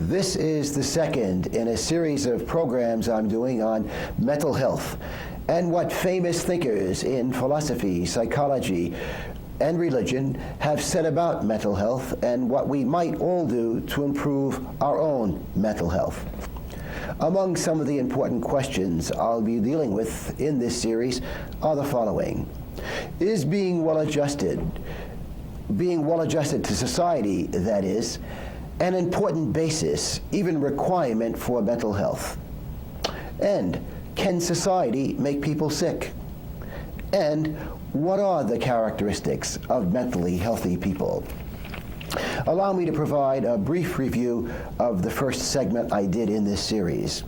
This is the second in a series of programs I'm doing on mental health and what famous thinkers in philosophy, psychology, and religion have said about mental health and what we might all do to improve our own mental health. Among some of the important questions I'll be dealing with in this series are the following. Is being well-adjusted to society, that is, an important basis, even requirement for mental health? And can society make people sick? And what are the characteristics of mentally healthy people? Allow me to provide a brief review of the first segment I did in this series.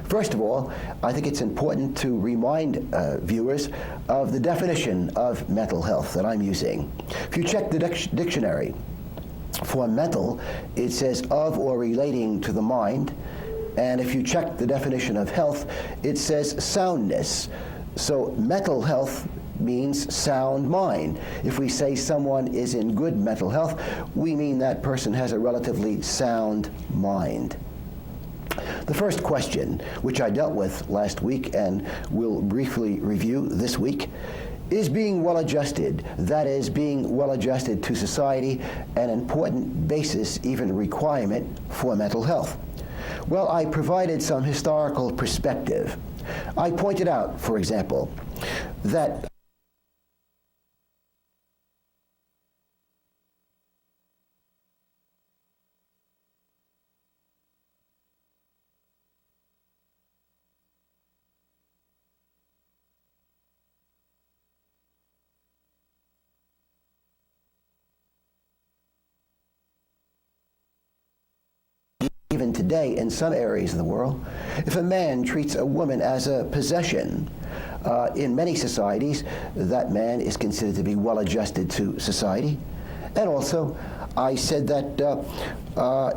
First of all, I think it's important to remind viewers of the definition of mental health that I'm using. If you check the dictionary, for mental, it says of or relating to the mind, and if you check the definition of health, it says soundness. So mental health means sound mind. If we say someone is in good mental health, we mean that person has a relatively sound mind. The first question, which I dealt with last week and will briefly review this week, is being well-adjusted, that is, being well-adjusted to society, an important basis, even requirement for mental health? Well, I provided some historical perspective. I pointed out, for example, that even today in some areas of the world, if a man treats a woman as a possession, in many societies, that man is considered to be well-adjusted to society. And also, I said that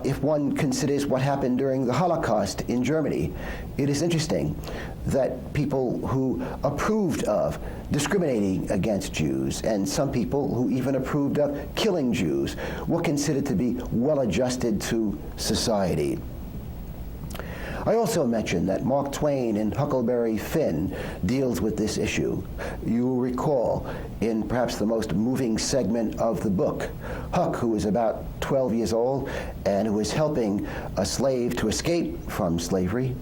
if one considers what happened during the Holocaust in Germany, it is interesting that people who approved of discriminating against Jews, and some people who even approved of killing Jews, were considered to be well-adjusted to society. I also mentioned that Mark Twain in Huckleberry Finn deals with this issue. You will recall in perhaps the most moving segment of the book, Huck, who is about 12 years old and who is helping a slave to escape from slavery,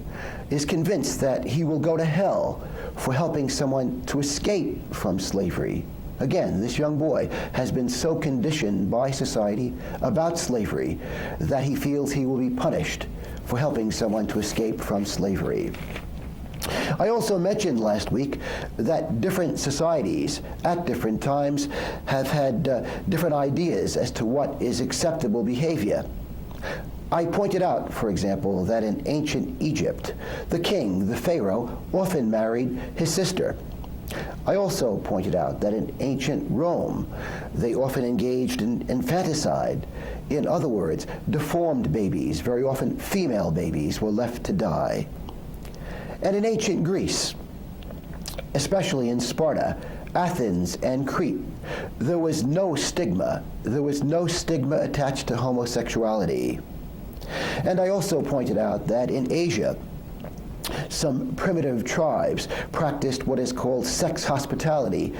is convinced that he will go to hell for helping someone to escape from slavery. Again, this young boy has been so conditioned by society about slavery that he feels he will be punished for helping someone to escape from slavery. I also mentioned last week that different societies at different times have had different ideas as to what is acceptable behavior. I pointed out, for example, that in ancient Egypt, the king, the pharaoh, often married his sister. I also pointed out that in ancient Rome, they often engaged in infanticide. In other words, deformed babies, very often female babies, were left to die. And in ancient Greece, especially in Sparta, Athens, and Crete, there was no stigma. There was no stigma attached to homosexuality. And I also pointed out that in Asia, some primitive tribes practiced what is called sex hospitality,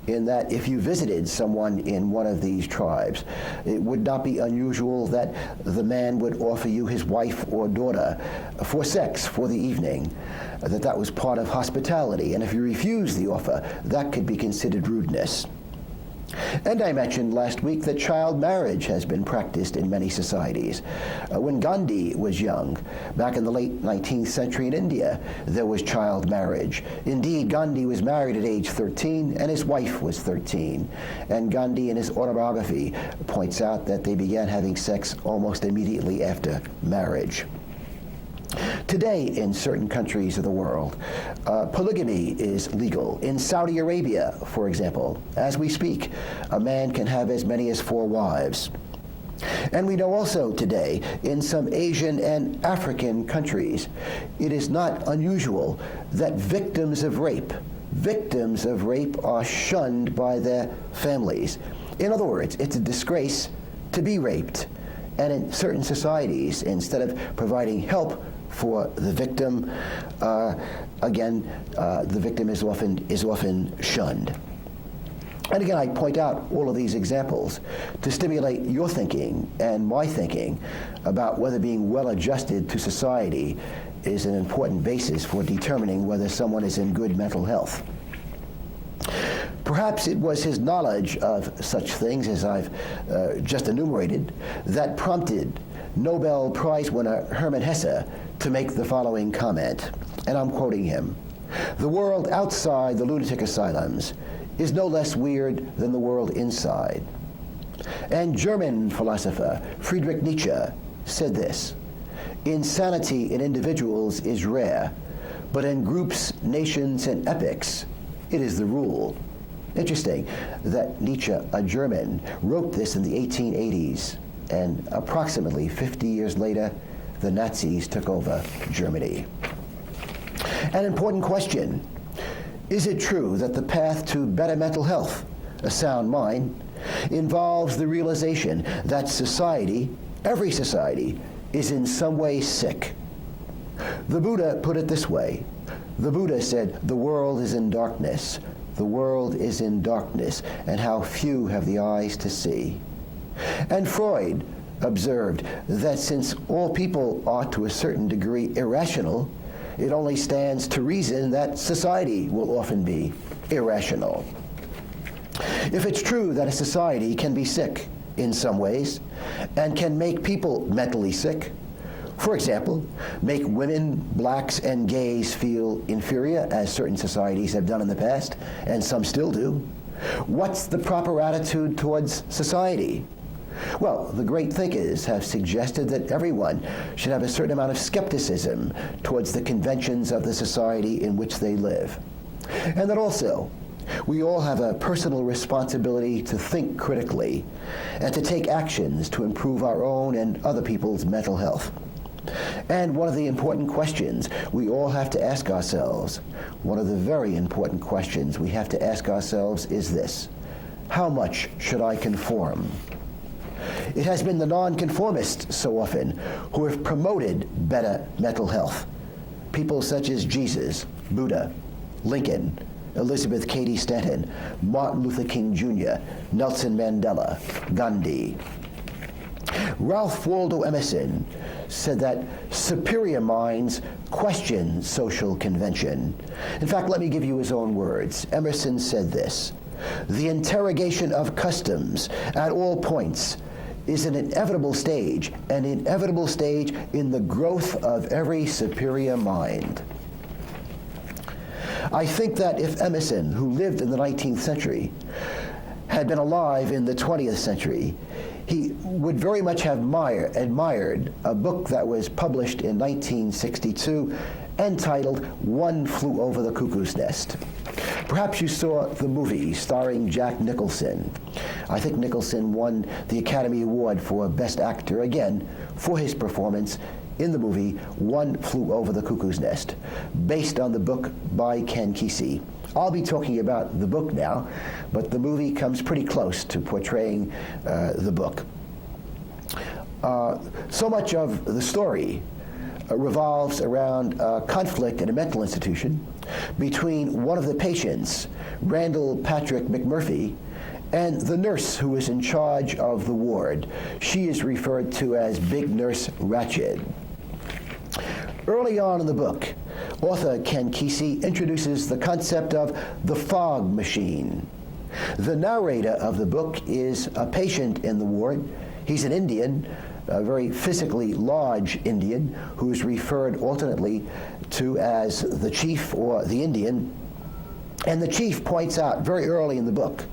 in that if you visited someone in one of these tribes, it would not be unusual that the man would offer you his wife or daughter for sex for the evening, that was part of hospitality, and if you refused the offer, that could be considered rudeness. And I mentioned last week that child marriage has been practiced in many societies. When Gandhi was young, back in the late 19th century in India, there was child marriage. Indeed, Gandhi was married at age 13 and his wife was 13. And Gandhi in his autobiography points out that they began having sex almost immediately after marriage. Today, in certain countries of the world, polygamy is legal. In Saudi Arabia, for example, as we speak, a man can have as many as 4 wives. And we know also today, in some Asian and African countries, it is not unusual that victims of rape are shunned by their families. In other words, it's a disgrace to be raped. And in certain societies, instead of providing help for the victim, the victim is often shunned. And again, I point out all of these examples to stimulate your thinking and my thinking about whether being well-adjusted to society is an important basis for determining whether someone is in good mental health. Perhaps it was his knowledge of such things as I've just enumerated that prompted Nobel Prize winner Hermann Hesse to make the following comment, and I'm quoting him: "The world outside the lunatic asylums is no less weird than the world inside." And German philosopher Friedrich Nietzsche said this: "Insanity in individuals is rare, but in groups, nations, and epochs, it is the rule." Interesting that Nietzsche, a German, wrote this in the 1880s, and approximately 50 years later, the Nazis took over Germany. An important question: is it true that the path to better mental health, a sound mind, involves the realization that society, every society, is in some way sick? The Buddha put it this way. The Buddha said, "The world is in darkness. The world is in darkness, and how few have the eyes to see." And Freud observed that since all people are to a certain degree irrational, it only stands to reason that society will often be irrational. If it's true that a society can be sick in some ways and can make people mentally sick, for example, make women, blacks, and gays feel inferior, as certain societies have done in the past, and some still do, what's the proper attitude towards society? Well, the great thinkers have suggested that everyone should have a certain amount of skepticism towards the conventions of the society in which they live. And that also, we all have a personal responsibility to think critically and to take actions to improve our own and other people's mental health. And one of the important questions we all have to ask ourselves, one of the very important questions we have to ask ourselves is this: how much should I conform? It has been the nonconformists so often who have promoted better mental health. People such as Jesus, Buddha, Lincoln, Elizabeth Cady Stanton, Martin Luther King Jr., Nelson Mandela, Gandhi. Ralph Waldo Emerson said that superior minds question social convention. In fact, let me give you his own words. Emerson said this: "The interrogation of customs at all points is an inevitable stage in the growth of every superior mind." I think that if Emerson, who lived in the 19th century, had been alive in the 20th century, he would very much have admired a book that was published in 1962 entitled "One Flew Over the Cuckoo's Nest." Perhaps you saw the movie starring Jack Nicholson. I think Nicholson won the Academy Award for Best Actor, again, for his performance in the movie One Flew Over the Cuckoo's Nest, based on the book by Ken Kesey. I'll be talking about the book now, but the movie comes pretty close to portraying the book. So much of the story revolves around conflict in a mental institution between one of the patients, Randall Patrick McMurphy, and the nurse who is in charge of the ward. She is referred to as Big Nurse Ratched. Early on in the book, author Ken Kesey introduces the concept of the fog machine. The narrator of the book is a patient in the ward. He's an Indian, a very physically large Indian, who is referred alternately to as the chief or the Indian. And the chief points out very early in the book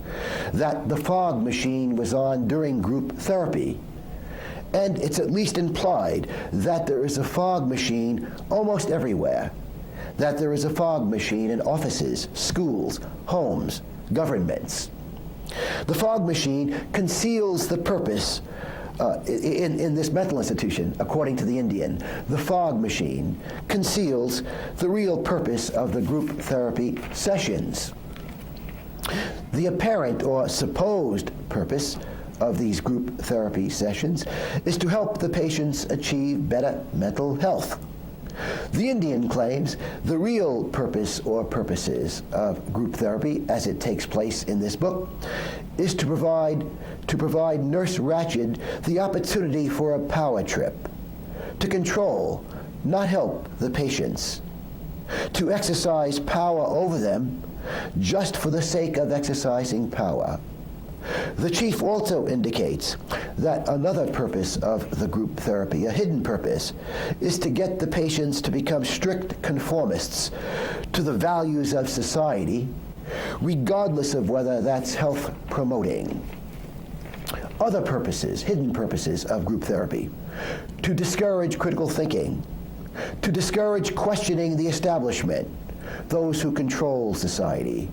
that the fog machine was on during group therapy. And it's at least implied that there is a fog machine almost everywhere, that there is a fog machine in offices, schools, homes, governments. The fog machine conceals the purpose in this mental institution, according to the Indian. The fog machine conceals the real purpose of the group therapy sessions. The apparent or supposed purpose of these group therapy sessions is to help the patients achieve better mental health. The Indian claims the real purpose or purposes of group therapy, as it takes place in this book, is to provide Nurse Ratched the opportunity for a power trip, to control, not help the patients, to exercise power over them just for the sake of exercising power. The chief also indicates that another purpose of the group therapy, a hidden purpose, is to get the patients to become strict conformists to the values of society, regardless of whether that's health promoting. Other purposes, hidden purposes of group therapy: to discourage critical thinking, to discourage questioning the establishment, those who control society.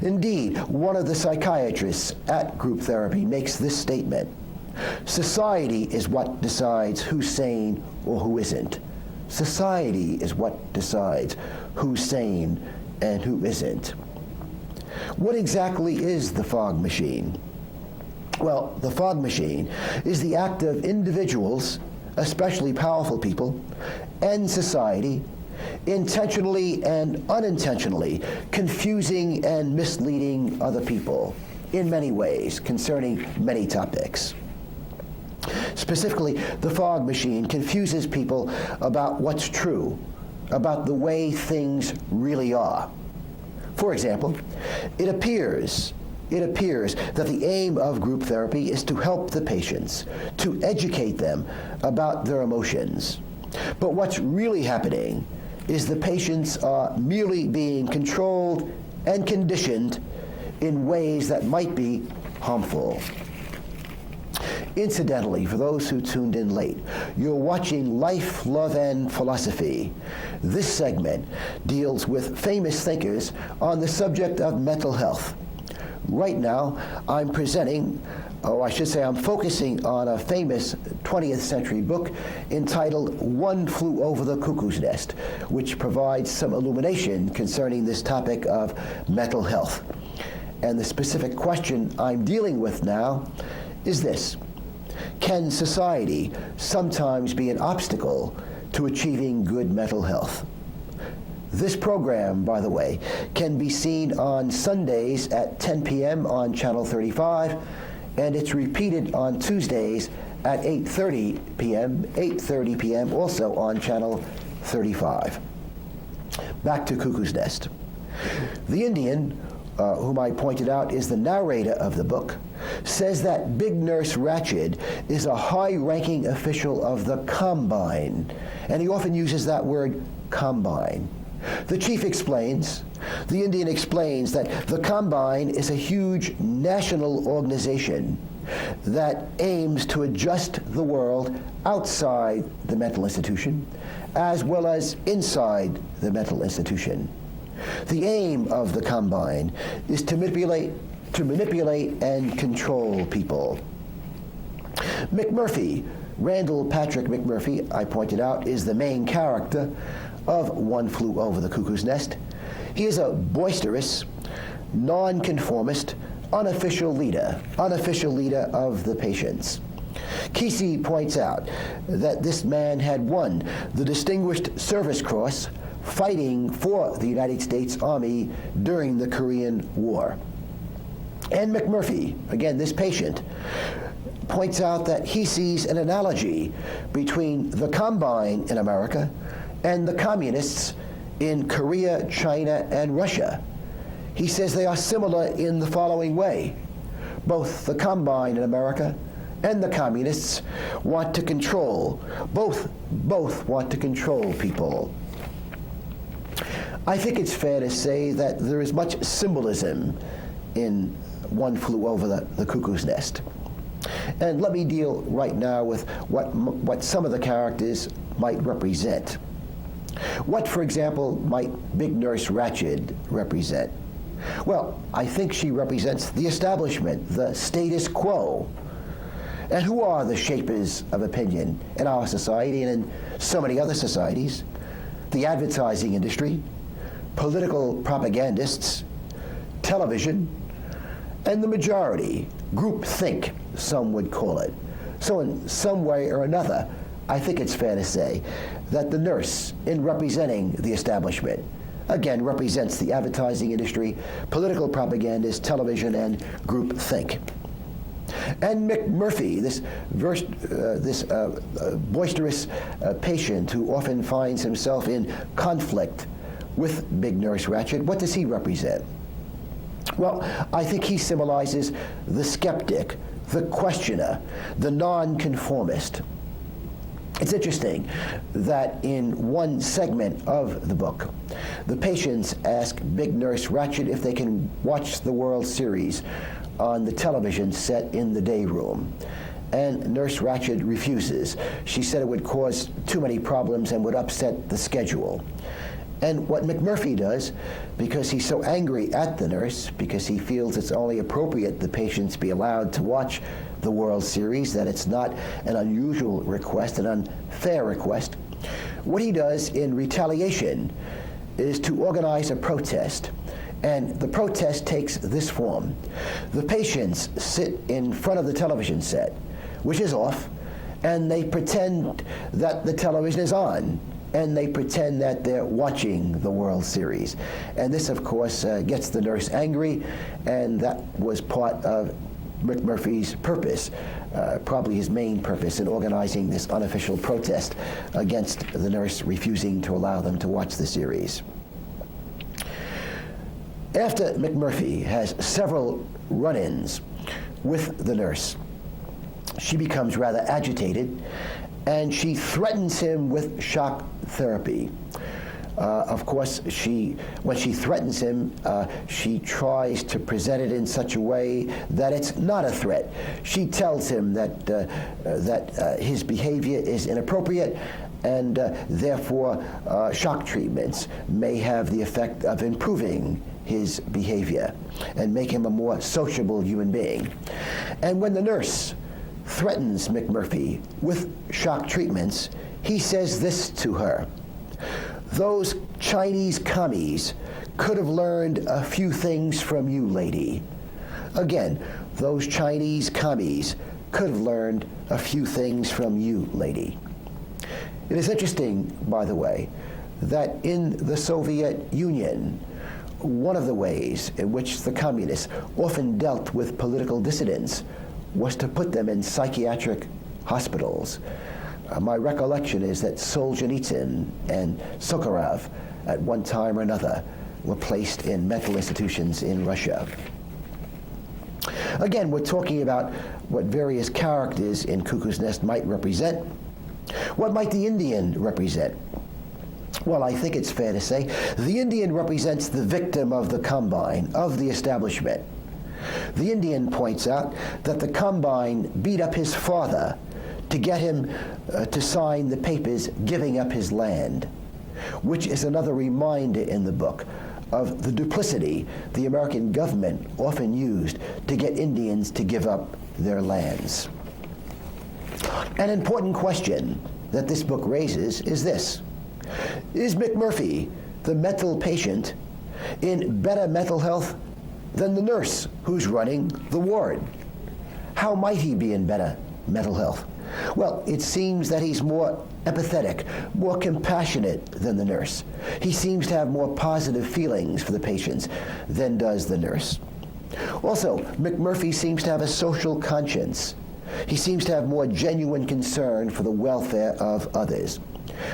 Indeed, one of the psychiatrists at group therapy makes this statement: society is what decides who's sane or who isn't. Society is what decides who's sane and who isn't. What exactly is the fog machine? Well, the fog machine is the act of individuals, especially powerful people, and society, intentionally and unintentionally confusing and misleading other people in many ways concerning many topics. Specifically, the fog machine confuses people about what's true, about the way things really are. For example, it appears that the aim of group therapy is to help the patients, to educate them about their emotions. But what's really happening is the patients are merely being controlled and conditioned in ways that might be harmful. Incidentally, for those who tuned in late, you're watching Life, Love, and Philosophy. This segment deals with famous thinkers on the subject of mental health. Right now, I'm focusing on a famous 20th century book entitled One Flew Over the Cuckoo's Nest, which provides some illumination concerning this topic of mental health. And the specific question I'm dealing with now is this: can society sometimes be an obstacle to achieving good mental health? This program, by the way, can be seen on Sundays at 10 p.m. on Channel 35, and it's repeated on Tuesdays at 8:30 p.m. also on Channel 35. Back to Cuckoo's Nest. The Indian, whom I pointed out is the narrator of the book, says that Big Nurse Ratched is a high-ranking official of the Combine, and he often uses that word, Combine. The Indian explains that the Combine is a huge national organization that aims to adjust the world outside the mental institution as well as inside the mental institution. The aim of the Combine is to manipulate and control people. Randall Patrick McMurphy, I pointed out, is the main character of One Flew Over the Cuckoo's Nest. He is a boisterous, nonconformist, unofficial leader of the patients. Kesey points out that this man had won the Distinguished Service Cross fighting for the United States Army during the Korean War. And McMurphy, again this patient, points out that he sees an analogy between the Combine in America and the communists in Korea, China, and Russia. He says they are similar in the following way. Both the Combine in America and the communists want to control, both want to control people. I think it's fair to say that there is much symbolism in One Flew Over the Cuckoo's Nest. And let me deal right now with what some of the characters might represent. What, for example, might Big Nurse Ratched represent? Well, I think she represents the establishment, the status quo. And who are the shapers of opinion in our society and in so many other societies? The advertising industry, political propagandists, television, and the majority, groupthink, some would call it. So in some way or another, I think it's fair to say that the nurse, in representing the establishment, again represents the advertising industry, political propagandists, television, and groupthink. And McMurphy, this boisterous patient who often finds himself in conflict with Big Nurse Ratched, what does he represent? Well, I think he symbolizes the skeptic, the questioner, the nonconformist. It's interesting that in one segment of the book, the patients ask Big Nurse Ratched if they can watch the World Series on the television set in the day room. And Nurse Ratched refuses. She said it would cause too many problems and would upset the schedule. And what McMurphy does, because he's so angry at the nurse, because he feels it's only appropriate the patients be allowed to watch the World Series, that it's not an unusual request, an unfair request, what he does in retaliation is to organize a protest. And the protest takes this form. The patients sit in front of the television set, which is off, and they pretend that the television is on, and they pretend that they're watching the World Series. And this, of course, gets the nurse angry, and that was part of McMurphy's purpose, probably his main purpose in organizing this unofficial protest against the nurse refusing to allow them to watch the series. After McMurphy has several run-ins with the nurse, she becomes rather agitated, and she threatens him with shock therapy. Of course, when she threatens him, she tries to present it in such a way that it's not a threat. She tells him that his behavior is inappropriate, and therefore shock treatments may have the effect of improving his behavior and make him a more sociable human being. And when the nurse threatens McMurphy with shock treatments, he says this to her: "Those Chinese commies could have learned a few things from you, lady." Again, those Chinese commies could have learned a few things from you, lady. It is interesting, by the way, that in the Soviet Union, one of the ways in which the communists often dealt with political dissidents was to put them in psychiatric hospitals. My recollection is that Solzhenitsyn and Sakharov, at one time or another, were placed in mental institutions in Russia. Again, we're talking about what various characters in Cuckoo's Nest might represent. What might the Indian represent? Well, I think it's fair to say the Indian represents the victim of the Combine, of the establishment. The Indian points out that the Combine beat up his father to get him to sign the papers giving up his land, which is another reminder in the book of the duplicity the American government often used to get Indians to give up their lands. An important question that this book raises is this: is McMurphy, the mental patient, in better mental health than the nurse who's running the ward? How might he be in better mental health? Well, it seems that he's more empathetic, more compassionate than the nurse. He seems to have more positive feelings for the patients than does the nurse. Also, McMurphy seems to have a social conscience. He seems to have more genuine concern for the welfare of others.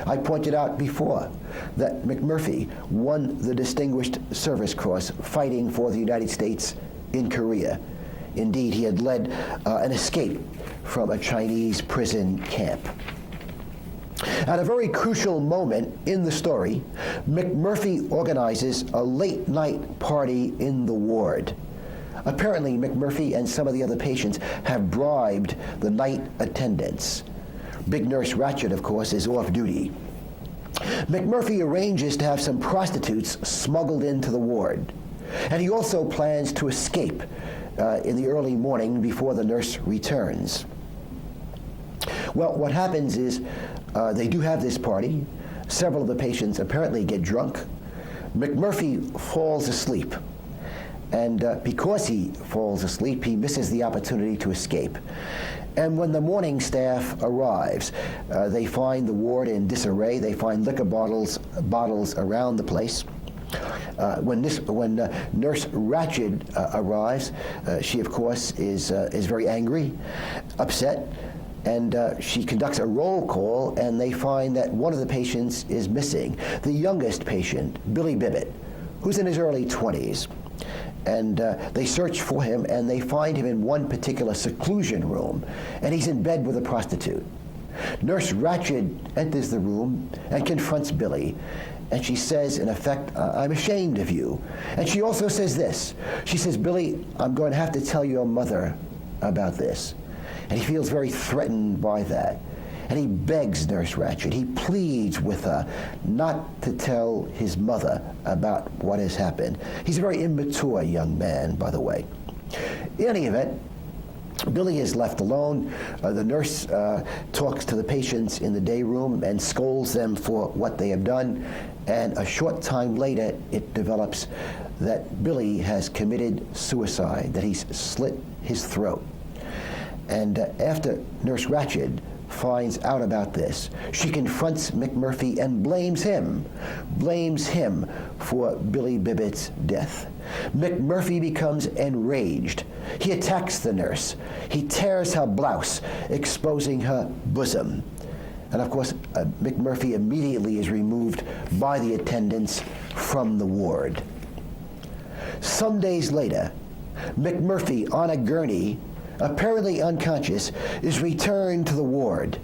I pointed out before that McMurphy won the Distinguished Service Cross fighting for the United States in Korea. Indeed, he had led an escape from a Chinese prison camp. At a very crucial moment in the story, McMurphy organizes a late-night party in the ward. Apparently, McMurphy and some of the other patients have bribed the night attendants. Big Nurse Ratched, of course, is off duty. McMurphy arranges to have some prostitutes smuggled into the ward, and he also plans to escape in the early morning before the nurse returns. Well, what happens is they do have this party. Several of the patients apparently get drunk. McMurphy falls asleep, And because he falls asleep, he misses the opportunity to escape. And when the morning staff arrives, they find the ward in disarray. They find liquor bottles around the place. When Nurse Ratched arrives, she of course is very angry, upset, and she conducts a roll call, and they find that one of the patients is missing, the youngest patient, Billy Bibbit, who's in his early 20s. And they search for him, and they find him in one particular seclusion room, and he's in bed with a prostitute. Nurse Ratched enters the room and confronts Billy, and she says, in effect, I'm ashamed of you. And she also says this. She says, Billy, I'm going to have to tell your mother about this. And he feels very threatened by that. And he begs Nurse Ratched, he pleads with her not to tell his mother about what has happened. He's a very immature young man, by the way. In any event, Billy is left alone. The nurse talks to the patients in the day room and scolds them for what they have done. And a short time later, it develops that Billy has committed suicide, that he's slit his throat. And after Nurse Ratched finds out about this, she confronts McMurphy and blames him for Billy Bibbit's death. McMurphy becomes enraged. He attacks the nurse. He tears her blouse, exposing her bosom. And of course, McMurphy immediately is removed by the attendants from the ward. Some days later, McMurphy, on a gurney, apparently unconscious, is returned to the ward.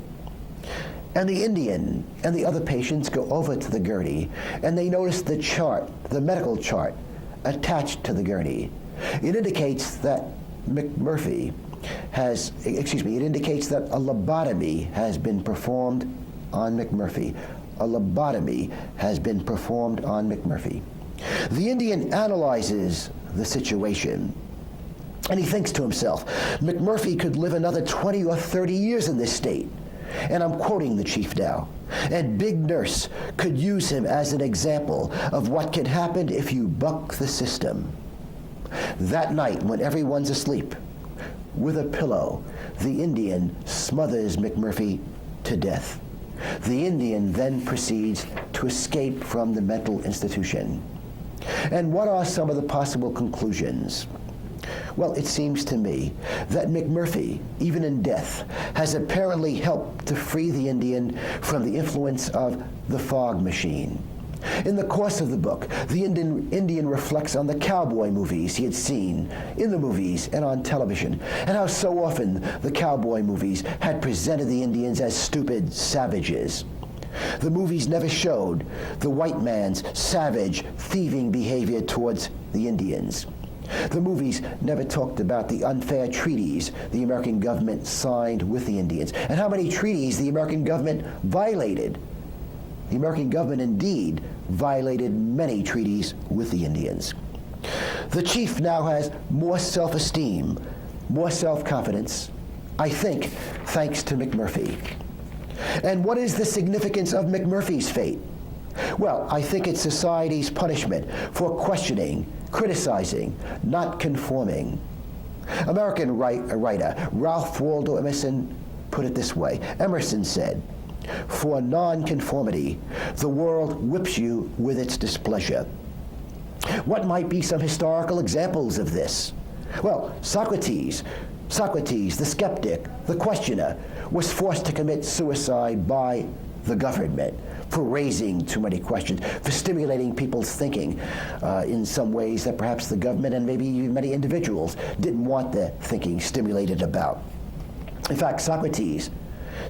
And the Indian and the other patients go over to the gurney, and they notice the chart, the medical chart, attached to the gurney. It indicates that it indicates that a lobotomy has been performed on McMurphy. A lobotomy has been performed on McMurphy. The Indian analyzes the situation, and he thinks to himself, McMurphy could live another 20 or 30 years in this state. And I'm quoting the chief now. And Big Nurse could use him as an example of what can happen if you buck the system. That night, when everyone's asleep, with a pillow, the Indian smothers McMurphy to death. The Indian then proceeds to escape from the mental institution. And what are some of the possible conclusions? Well, it seems to me that McMurphy, even in death, has apparently helped to free the Indian from the influence of the fog machine. In the course of the book, the Indian reflects on the cowboy movies he had seen in the movies and on television, and how so often the cowboy movies had presented the Indians as stupid savages. The movies never showed the white man's savage, thieving behavior towards the Indians. The movies never talked about the unfair treaties the American government signed with the Indians, and how many treaties the American government violated. The American government indeed violated many treaties with the Indians. The chief now has more self-esteem, more self-confidence, I think, thanks to McMurphy. And what is the significance of McMurphy's fate? Well, I think it's society's punishment for questioning, criticizing, not conforming. American writer Ralph Waldo Emerson put it this way. Emerson said, "For nonconformity, the world whips you with its displeasure." What might be some historical examples of this? Well, Socrates, the skeptic, the questioner, was forced to commit suicide by the government for raising too many questions, for stimulating people's thinking in some ways that perhaps the government and maybe even many individuals didn't want their thinking stimulated about. In fact, Socrates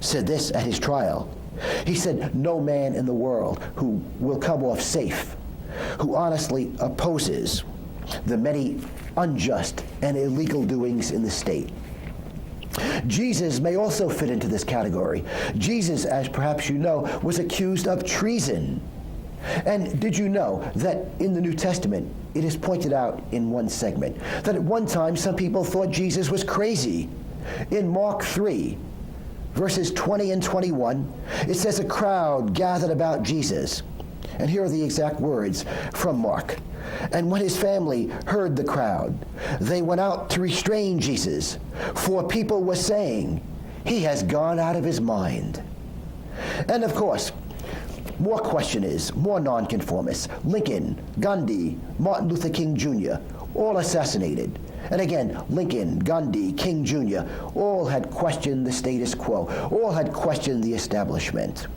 said this at his trial. He said, "No man in the world who will come off safe, who honestly opposes the many unjust and illegal doings in the state." Jesus may also fit into this category. Jesus, as perhaps you know, was accused of treason. And did you know that in the New Testament, it is pointed out in one segment that at one time some people thought Jesus was crazy. In Mark 3, verses 20 and 21, it says a crowd gathered about Jesus. And here are the exact words from Mark. And when his family heard the crowd, they went out to restrain Jesus, for people were saying, "He has gone out of his mind." And of course, more questioners, more nonconformists, Lincoln, Gandhi, Martin Luther King Jr., all assassinated. And again, Lincoln, Gandhi, King Jr., all had questioned the status quo, all had questioned the establishment.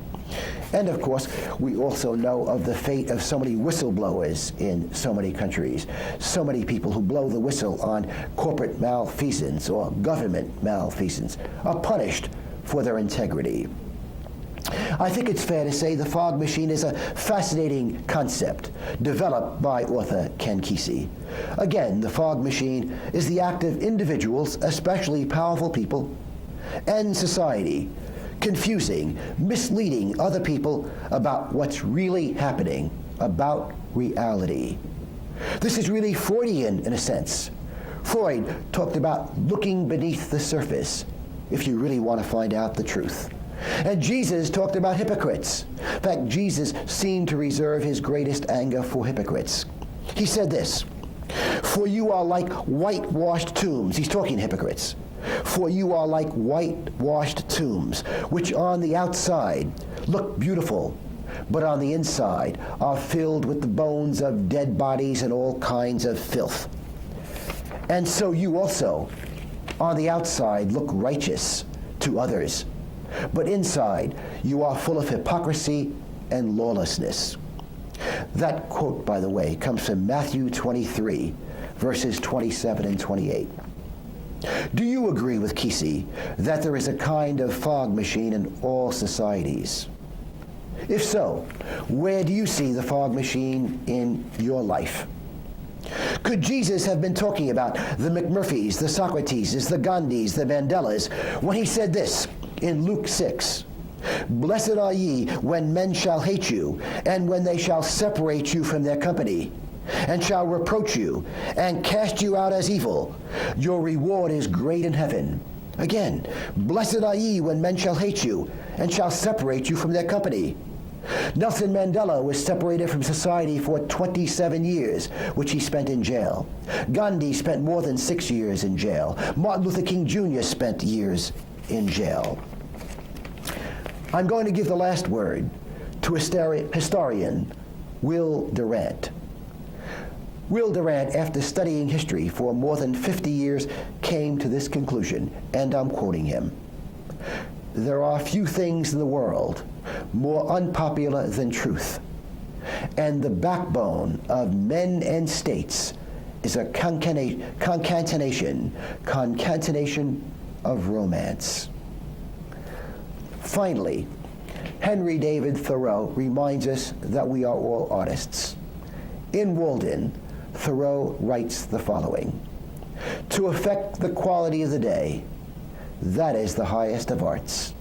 And of course, we also know of the fate of so many whistleblowers in so many countries, so many people who blow the whistle on corporate malfeasance or government malfeasance are punished for their integrity. I think it's fair to say the fog machine is a fascinating concept developed by author Ken Kesey. Again, the fog machine is the act of individuals, especially powerful people, and society, confusing, misleading other people about what's really happening, about reality. This is really Freudian in a sense. Freud talked about looking beneath the surface if you really want to find out the truth. And Jesus talked about hypocrites. In fact, Jesus seemed to reserve his greatest anger for hypocrites. He said this, "For you are like whitewashed tombs." He's talking to hypocrites. "For you are like whitewashed tombs, which on the outside look beautiful, but on the inside are filled with the bones of dead bodies and all kinds of filth. And so you also, on the outside, look righteous to others, but inside you are full of hypocrisy and lawlessness." That quote, by the way, comes from Matthew 23, verses 27 and 28. Do you agree with Kesey that there is a kind of fog machine in all societies? If so, where do you see the fog machine in your life? Could Jesus have been talking about the McMurphys, the Socrateses, the Gandhis, the Mandelas, when he said this in Luke 6, "Blessed are ye when men shall hate you, and when they shall separate you from their company, and shall reproach you, and cast you out as evil. Your reward is great in heaven." Again, "Blessed are ye when men shall hate you, and shall separate you from their company." Nelson Mandela was separated from society for 27 years, which he spent in jail. Gandhi spent more than 6 years in jail. Martin Luther King Jr. spent years in jail. I'm going to give the last word to historian Will Durant. Will Durant, after studying history for more than 50 years, came to this conclusion, and I'm quoting him. "There are few things in the world more unpopular than truth, and the backbone of men and states is a concatenation of romance." Finally, Henry David Thoreau reminds us that we are all artists. In Walden, Thoreau writes the following, "To affect the quality of the day, that is the highest of arts.